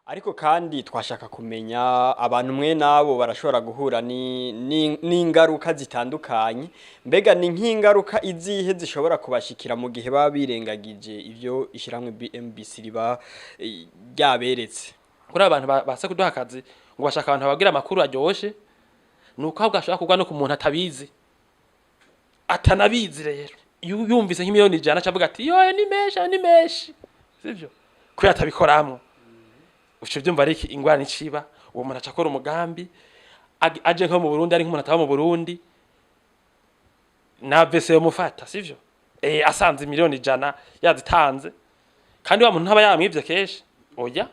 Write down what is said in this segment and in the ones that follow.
ariko kandi twashaka kumenya abantu mwe nabo barashobora guhura n'ingaruka zitandukanye, mbega ni nk'ingaruka izihe zishobora kubashikira mu gihe baba birengagije ivyo ishiramwe BMBC riba ryaberetse. Kuri abantu basa kuduha akazi ngo bashaka abantu bagira amakuru aryoshe, nuko ahubwo ashaka kugwa no ku muntu atabizi, atanabizi rero yumvise nk'imiliyoni 100 acavuga ati yoyo ni meshi sivyo kuya atabikoramwo. Uco byumva ari ingwara iciba, uwo muntu acakora umugambi aje nko mu Burundi, ari nk'umuntu ataba mu Burundi na vese yo mufata sivyo, asanze miliyoni 100 yazitanze, kandi wa muntu ntaba yamwivye keshi, oya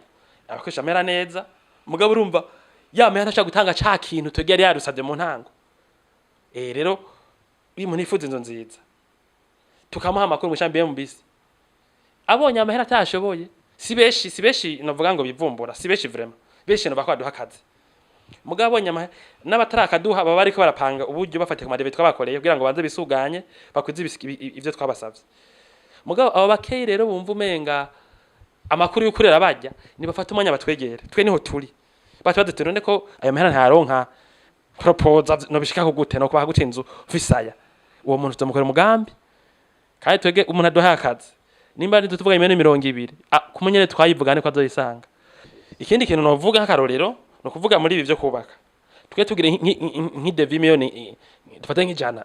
abakoresha mera neza, mugabo urumva yamera ntashaka gutanga ca kintu twegera yarusabye mu ntango. Rero uyu muntu ifuza inzo nziza tukamuha amakuru mu shambi BMBC, abonye amahera atashoboye si beshi novuga ngo bivumbura, si beshi vraiment beshi no bakwaduha akazi, mugabo abonye amahera n'abatarakaduha baba bariko barapanga uburyo bafate ku madebe twabakoreye kugira ngo banze bisuganye bakuze ivyo twabasavye. Mugabo abo bakeye rero bumva umenga amakuru y'ukurera bajya ni bafata umwanya batwegere, twe niho turi batubadete none ko ayo mahera ntaronka propose no bishika kugute no kubaha gutinzu fisaya, uwo muntu tuzomukora umugambi kandi twege umuntu aduha akazi nimba ndi tuvuga 220 kumenyere twayivugane ko azoyisanga. Ikindi kintu novuga nk'akarorero no kuvuga muri ibi byo kubaka, twe tugire nk'devi miliyoni dufate nk'ijana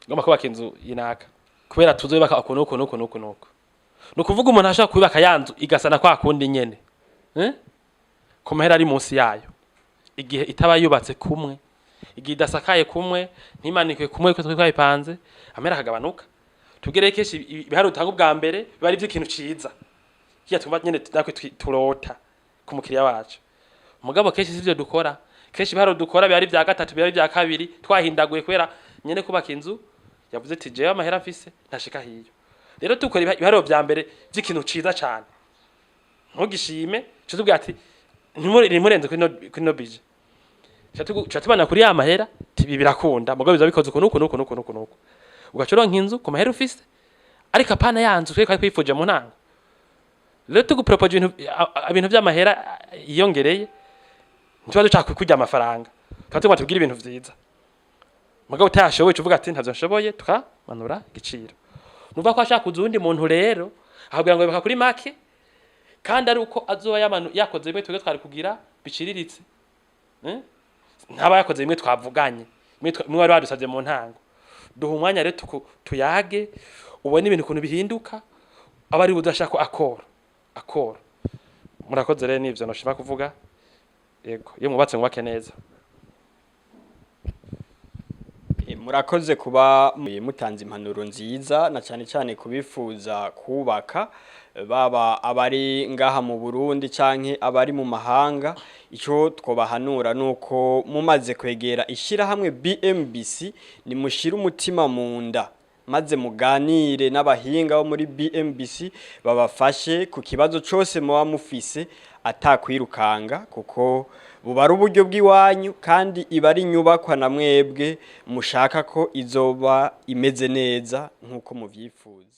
ngoma kubaka inzu yinaka kubera tuzoyibaka akunuko no kuvuga umuntu ashaka kubaka yanzu igasana kwa kundi nyene ku mahera ari munsi yayo, igihe itaba yubatse kumwe, igihe idasakaye kumwe, ntimanikwe kumwe ko twayipanze, amera akagabanuka. Tugerekeshi bihari utanga ubwa mbere bari by'ikintu ciza kiya tumva nyene nakwe turota ku mukiriya wacu, mugabo keshi sivyo dukora, keshi bihari dukora bihari bya gatatu bihari bya kabiri twahindaguye kwera nyene kubaka inzu yavuze ati jewe amahera mfise ntashika hiyo. Rero tukora bihari bya mbere by'ikintu ciza cyane, ntugishime cyo tubwira ati ntimurenze kuri no bije chatubana kuri ya mahera tibi birakunda, mugabo biza bikoze kunuko ugacoro nk'inzu ku mahera ufise ariko apana yanzu twe kwifuje mu ntango. Rero tugupropose ibintu by'amahera yiyongereye ntibado cyakwe kujya amafaranga twatuma tubwira ibintu vyiza, mugabo utashoboye uvuga ati ntavyo nshoboye tukamanura igiciro. Nuva ko ashaka uzundi muntu rero ahabwira ngo baka kuri make, kandi ari uko azoba yakoze bimwe twege twari kugira biciriritse, ntaba yakoze bimwe twavuganye mwe wari wadusabye mu ntango. Duha umwanya rero tuyage ubone ibintu kuntu bihinduka, abari budashaka akora. Murakoze rero nivyo no shima kuvuga, yego iyo mubatse ngwake neza. Murakoze kuba mutanze impanuro nziza na cyane kubifuza kubaka, baba abari ngaha mu Burundi canke abari mu mahanga. Ico twobahanura nuko mumaze kwegera ishira hamwe BMBC ni mushira umutima munda maze muganire n'abahinga bo muri BMBC babafashe ku kibazo cyose muba mufise atakwirukanga, kuko bubara uburyo bw'iwanyu kandi ibari nyubakwa na mwebwe mushaka ko izoba imeze neza nkuko muvyifuza.